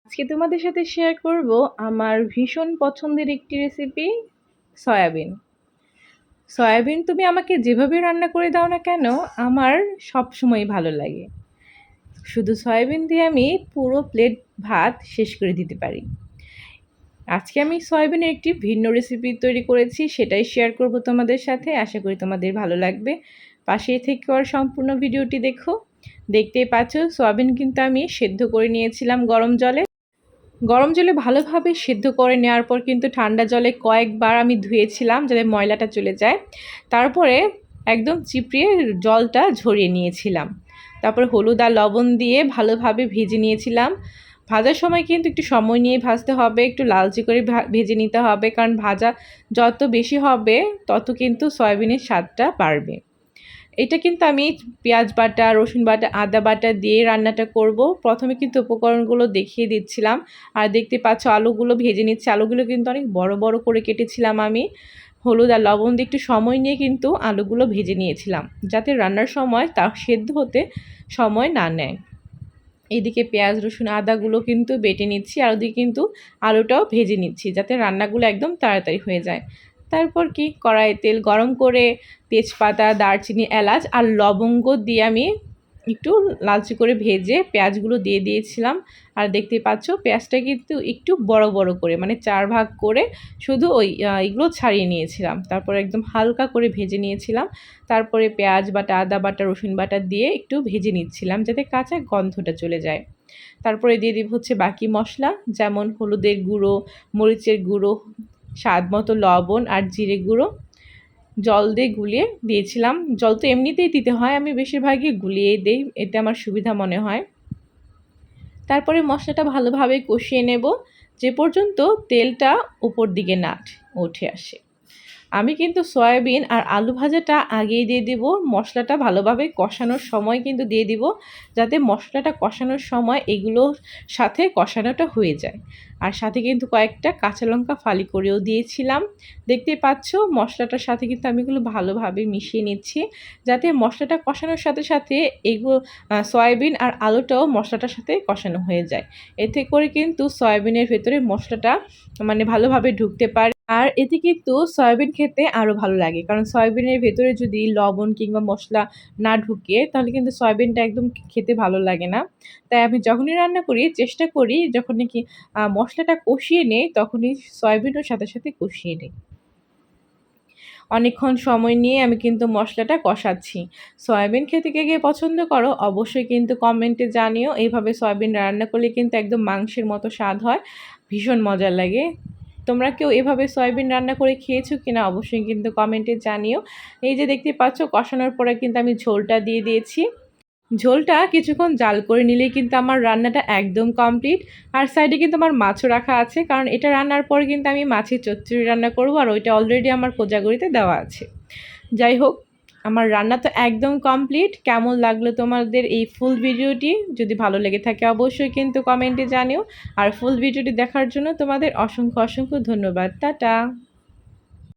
আজকে তোমাদের সাথে শেয়ার করব আমার ভীষণ পছন্দের একটি রেসিপি সয়াবিন। সয়াবিন তুমি আমাকে যেভাবে রান্না করে দাও না কেন আমার সবসময় ভালো লাগে। শুধু সয়াবিন দিয়ে আমি পুরো প্লেট ভাত শেষ করে দিতে পারি। আজকে আমি সয়াবিনের একটি ভিন্ন রেসিপি তৈরি করেছি, সেটাই শেয়ার করব তোমাদের সাথে। আশা করি তোমাদের ভালো লাগবে। পাশেই থেকে আর সম্পূর্ণ ভিডিওটি দেখো। দেখতেই পাচ্ছ সয়াবিন কিন্তু আমি সেদ্ধ করে নিয়েছিলাম গরম জলে ভালোভাবে সেদ্ধ করে নেওয়ার পর কিন্তু ঠান্ডা জলে কয়েকবার আমি ধুয়েছিলাম যাতে ময়লাটা চলে যায়। তারপরে একদম চিপড়িয়ে জলটা ঝরিয়ে নিয়েছিলাম। তারপর হলুদ আর লবণ দিয়ে ভালোভাবে ভেজে নিয়েছিলাম। ভাজার সময় কিন্তু একটু সময় নিয়ে ভাজতে হবে, একটু লালচে করে ভেজে নিতে হবে, কারণ ভাজা যত বেশি হবে তত কিন্তু সয়াবিনের স্বাদটা বাড়বে। এটা কিন্তু আমি পেঁয়াজ বাটা, রসুন বাটা, আদা বাটা দিয়ে রান্নাটা করব। প্রথমে কিন্তু উপকরণগুলো দেখিয়ে দিচ্ছিলাম। আর দেখতে পাচ্ছ আলুগুলো ভেজে নিচ্ছি। আলুগুলো কিন্তু অনেক বড় বড় করে কেটেছিলাম আমি। হলুদ আর লবণ দিয়ে একটু সময় নিয়ে কিন্তু আলুগুলো ভেজে নিয়েছিলাম, যাতে রান্নার সময় তা সেদ্ধ হতে সময় না নেয়। এদিকে পেঁয়াজ, রসুন, আদাগুলো কিন্তু বেটে নিচ্ছি, আর ওদিকে কিন্তু আলুটাও ভেজে নিচ্ছি যাতে রান্নাগুলো একদম তাড়াতাড়ি হয়ে যায়। তারপর কি কড়াইয়ে তেল গরম করে তেজপাতা, দারচিনি, এলাচ আর লবঙ্গ দিয়ে আমি একটু লালচে করে ভেজে পেঁয়াজগুলো দিয়ে দিয়েছিলাম। আর দেখতে পাচ্ছ পেঁয়াজটা কিন্তু একটু বড় বড় করে, মানে 4 ভাগ করে শুধু এগুলো ছাড়িয়ে নিয়েছিলাম। তারপর একদম হালকা করে ভেজে নিয়েছিলাম। তারপরে পেঁয়াজ বাটা, আদা বাটা, রসুন বাটা দিয়ে একটু ভেজে নিচ্ছিলাম যাতে কাঁচা গন্ধটা চলে যায়। তারপরে দিয়ে দিব হচ্ছে বাকি মশলা, যেমন হলুদের গুঁড়ো, মরিচের গুঁড়ো, স্বাদ মতো লবণ আর জিরে গুঁড়ো। জল দিয়ে গুলিয়ে দিয়েছিলাম। জল তো এমনিতেই দিতে হয়, আমি বেশিরভাগই গুলিয়েই দিই, এতে আমার সুবিধা মনে হয়। তারপরে মশলাটা ভালোভাবে কষিয়ে নেব যে পর্যন্ত তেলটা উপর দিকে না উঠে আসে। আমি কিন্তু সয়াবিন আর আলু ভাজাটা আগেই দিয়ে দিব, মশলাটা ভালোভাবে কষানোর সময় কিন্তু দিয়ে দিব, যাতে মশলাটা কষানোর সময় এগুলোর সাথে কষানোটা হয়ে যায়। আর সাথে কিন্তু কয়েকটা কাঁচা লঙ্কা ফালি করেও দিয়েছিলাম। দেখতে পাচ্ছ মশলাটার সাথে কিন্তু আমি এগুলো ভালোভাবে মিশিয়ে নিচ্ছি, যাতে মশলাটা কষানোর সাথে সাথে এগুলো সয়াবিন আর আলুটাও মশলাটার সাথে কষানো হয়ে যায়। এতে করে কিন্তু সয়াবিনের ভেতরে মশলাটা মানে ভালোভাবে ঢুকতে পারে। আর এতে কিন্তু সয়াবিন খেতে আরও ভালো লাগে, কারণ সয়াবিনের ভেতরে যদি লবণ কিংবা মশলা না ঢুকে তাহলে কিন্তু সয়াবিনটা একদম খেতে ভালো লাগে না। তাই আমি যখনই রান্না করি চেষ্টা করি যখন নাকি মশলাটা কষিয়ে নেই তখনই সয়াবিনও সাথে সাথে কষিয়ে নিই। অনেকক্ষণ সময় নিয়ে আমি কিন্তু মশলাটা কষাচ্ছি। সয়াবিন খেতে কে কে পছন্দ করো অবশ্যই কিন্তু কমেন্টে জানিও। এইভাবে সয়াবিন রান্না করলে কিন্তু একদম মাংসের মতো স্বাদ হয়, ভীষণ মজা লাগে। তোমরা কেউ এভাবে সয়াবিন রান্না করে খেয়েছো কিনা অবশ্যই কিন্তু কমেন্টে জানিও। এই যে দেখতে পাচ্ছ কষানোর পরে কিন্তু আমি ঝোলটা দিয়ে দিয়েছি। ঝোলটা কিছুক্ষণ জাল করে নিলেই কিন্তু আমার রান্নাটা একদম কমপ্লিট। আর সাইডে কিন্তু আমার মাছও রাখা আছে, কারণ এটা রান্নার পরে কিন্তু আমি মাছের চচ্চড়ি রান্না করব, আর ওইটা অলরেডি আমার কোজাগরিতে দেওয়া আছে। যাই হোক, আমার রান্না তো একদম কমপ্লিট। কেমন লাগলো তোমাদের এই ফুল ভিডিওটি? যদি ভালো লেগে থাকে অবশ্যই কিন্তু কমেন্টে জানিও। আর ফুল ভিডিওটি দেখার জন্য তোমাদের অসংখ্য অসংখ্য ধন্যবাদ। টাটা।